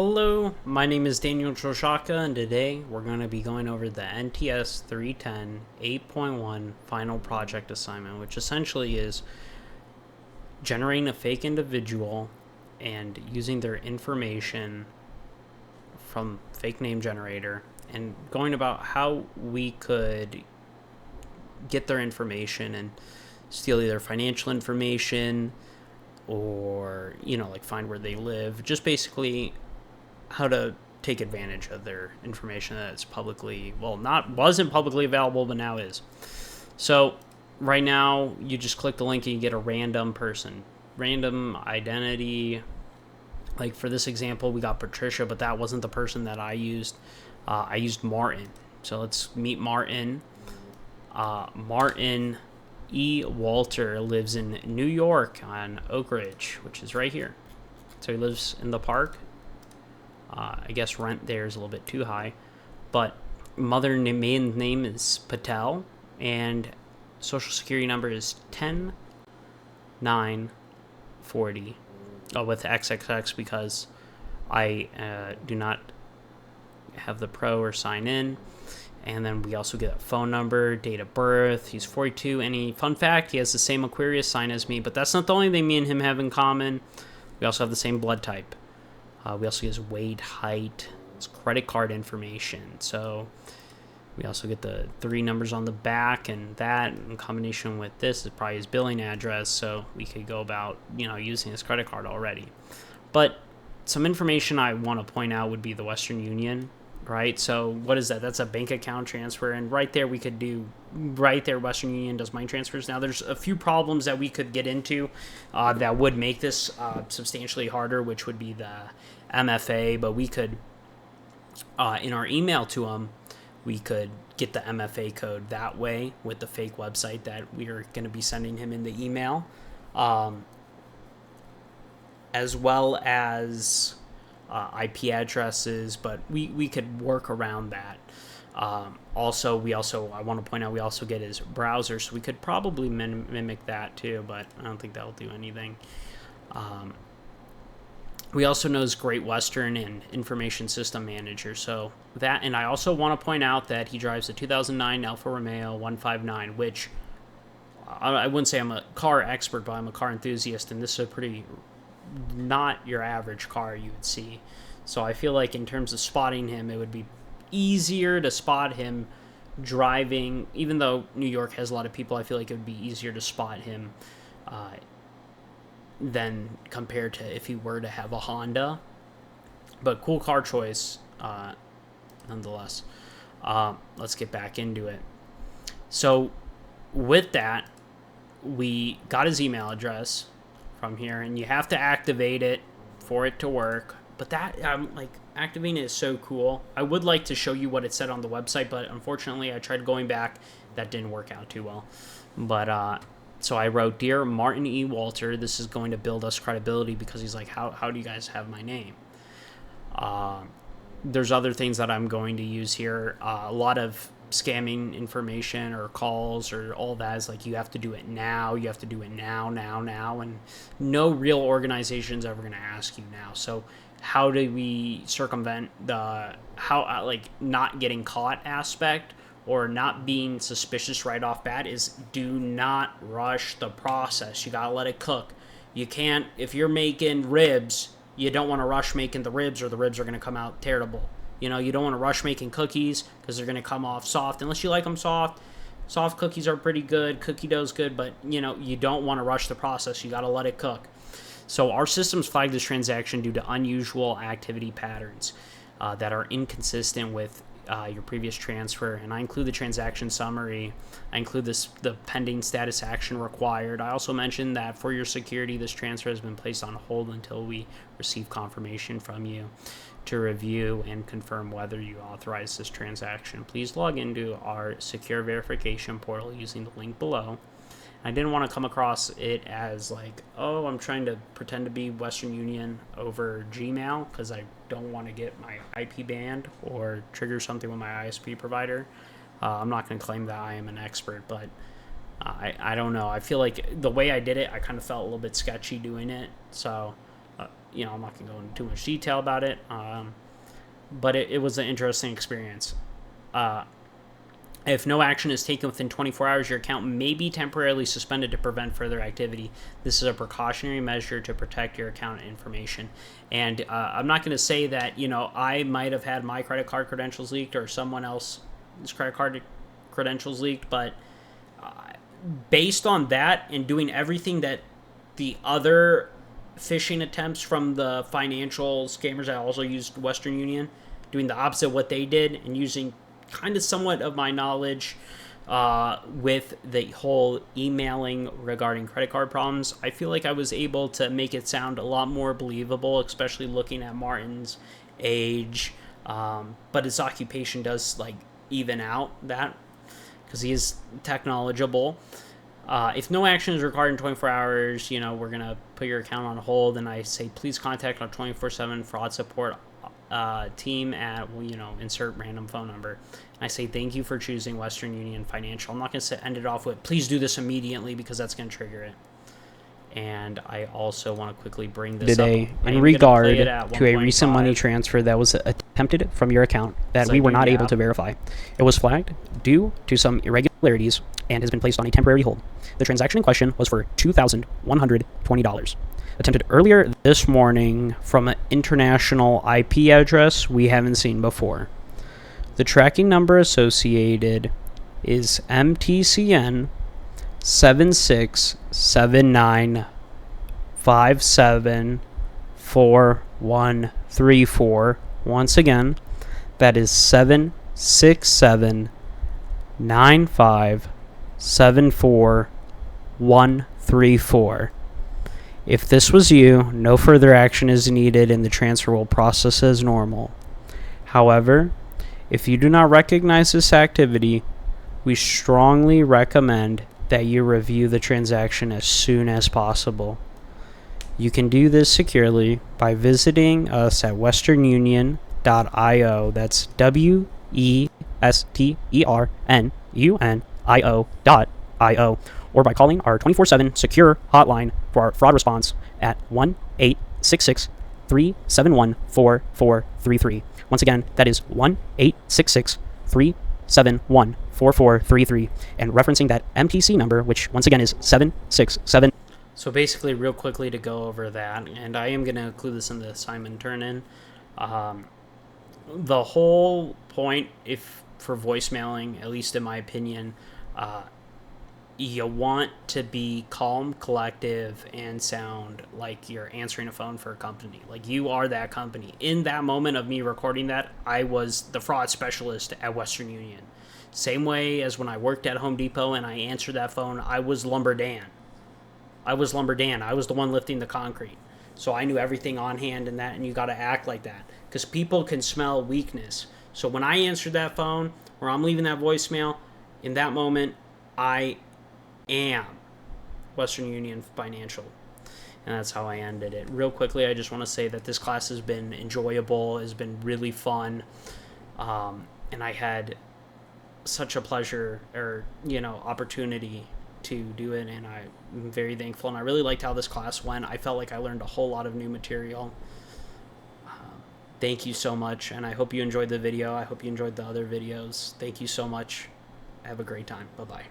Hello, my name is Daniel Troshaka, and today we're going to be going over the NTS310 8.1 final project assignment, which essentially is generating a fake individual and using their information from fake name generator and going about how we could get their information and steal either financial information or, like find where they live. Just basically how to take advantage of their information that's wasn't publicly available, but now is. So right now you just click the link and you get a random person, random identity. Like for this example, we got Patricia, but that wasn't the person that I used. I used Martin. So let's meet Martin. Martin E. Walter lives in New York on Oak Ridge, which is right here. So he lives in the park. I guess rent there is a little bit too high. But maiden name is Patel, and social security number is 10940. With XXX because I do not have the pro or sign in. And then we also get a phone number, date of birth. He's 42. Any fun fact, he has the same Aquarius sign as me, but that's not the only thing me and him have in common. We also have the same blood type. We also get his weight, height, his credit card information. So we also get the 3 numbers on the back, and that in combination with this is probably his billing address. So we could go about, using his credit card already. But some information I want to point out would be the Western Union, right? So what is that? That's a bank account transfer. And right there we could do, Western Union does money transfers. Now there's a few problems that we could get into that would make this substantially harder, which would be the MFA. But we could, in our email to them, we could get the MFA code that way with the fake website that we are going to be sending him in the email, as well as IP addresses, but we could work around that. I want to point out we also get his browser, so we could probably mimic that too, but I don't think that'll do anything. We also know his Great Western and Information System Manager, so that, and I also want to point out that he drives a 2009 Alfa Romeo 159, which I wouldn't say I'm a car expert, but I'm a car enthusiast, and this is a pretty not your average car you would see. So I feel like in terms of spotting him, it would be easier to spot him driving, even though New York has a lot of people. I feel like it would be easier to spot him than compared to if he were to have a Honda. But cool car choice nonetheless. Let's get back into it. So with that, we got his email address from here, and you have to activate it for it to work. But that, activating it is so cool. I would like to show you what it said on the website, but unfortunately I tried going back. That didn't work out too well. But so I wrote, "Dear Martin E. Walter, this is going to build us credibility," because he's like, how do you guys have my name? There's other things that I'm going to use here. A lot of scamming information or calls or all that is like, you have to do it now, and no real organization's ever going to ask you now. So how do we circumvent the not getting caught aspect or not being suspicious right off bat is do not rush the process. You gotta let it cook. You can't, if you're making ribs, you don't want to rush making the ribs or the ribs are going to come out terrible. You don't want to rush making cookies because they're going to come off soft. Unless you like them soft. Soft cookies are pretty good. Cookie dough's good, but, you don't want to rush the process. You got to let it cook. So our systems flagged this transaction due to unusual activity patterns that are inconsistent with your previous transfer. And I include the transaction summary. I include the pending status action required. I also mentioned that for your security, this transfer has been placed on hold until we receive confirmation from you to review and confirm whether you authorize this transaction. Please log into our secure verification portal using the link below. I didn't want to come across it as like, oh, I'm trying to pretend to be Western Union over Gmail, because I don't want to get my IP banned or trigger something with my ISP provider. I'm not going to claim that I am an expert, but I don't know. I feel like the way I did it, I kind of felt a little bit sketchy doing it. So I'm not going to go into too much detail about it, but it was an interesting experience. If no action is taken within 24 hours, your account may be temporarily suspended to prevent further activity. This is a precautionary measure to protect your account information. And I'm not going to say that, I might have had my credit card credentials leaked or someone else's credit card credentials leaked, but based on that and doing everything that the other phishing attempts from the financial scammers that also used Western Union, doing the opposite of what they did and using kind of somewhat of my knowledge with the whole emailing regarding credit card problems, I feel like I was able to make it sound a lot more believable, especially looking at Martin's age. But his occupation does even out that, because he is technological. If no action is required in 24 hours, we're going to put your account on hold, and I say please contact our 24/7 fraud support team at, insert random phone number. And I say thank you for choosing Western Union Financial. I'm not going to end it off with please do this immediately, because that's going to trigger it. And I also want to quickly bring this today up in regard to a recent money transfer that was attempted from your account that we were not able to verify. It was flagged due to some irregularities and has been placed on a temporary hold. The transaction in question was for $2,120. Attempted earlier this morning from an international IP address we haven't seen before. The tracking number associated is MTCN 7679574134. Once again, that is 76795744134. If this was you, no further action is needed and the transfer will process as normal. However, if you do not recognize this activity, we strongly recommend that you review the transaction as soon as possible. You can do this securely by visiting us at westernunion.io. That's westernunio.io, or by calling our 24/7 secure hotline for our fraud response at 1-866-371-4433. Once again, that is 1-866-371-4433, and referencing that MTC number, which once again is 767. So basically, real quickly to go over that, and I am going to include this in the assignment turn-in. The whole point, if for voicemailing, at least in my opinion, you want to be calm, collective, and sound like you're answering a phone for a company. Like you are that company. In that moment of me recording that, I was the fraud specialist at Western Union. Same way as when I worked at Home Depot and I answered that phone, I was Lumber Dan. I was the one lifting the concrete. So I knew everything on hand and that, and you got to act like that. Because people can smell weakness. So when I answered that phone, or I'm leaving that voicemail, in that moment, I am Western Union Financial. And that's how I ended it. Real quickly, I just want to say that this class has been enjoyable, has been really fun, and I had such a pleasure or opportunity to do it, and I'm very thankful, and I really liked how this class went. I felt like I learned a whole lot of new material. Thank you so much, and I hope you enjoyed the video. I hope you enjoyed the other videos. Thank you so much. Have a great time. Bye-bye.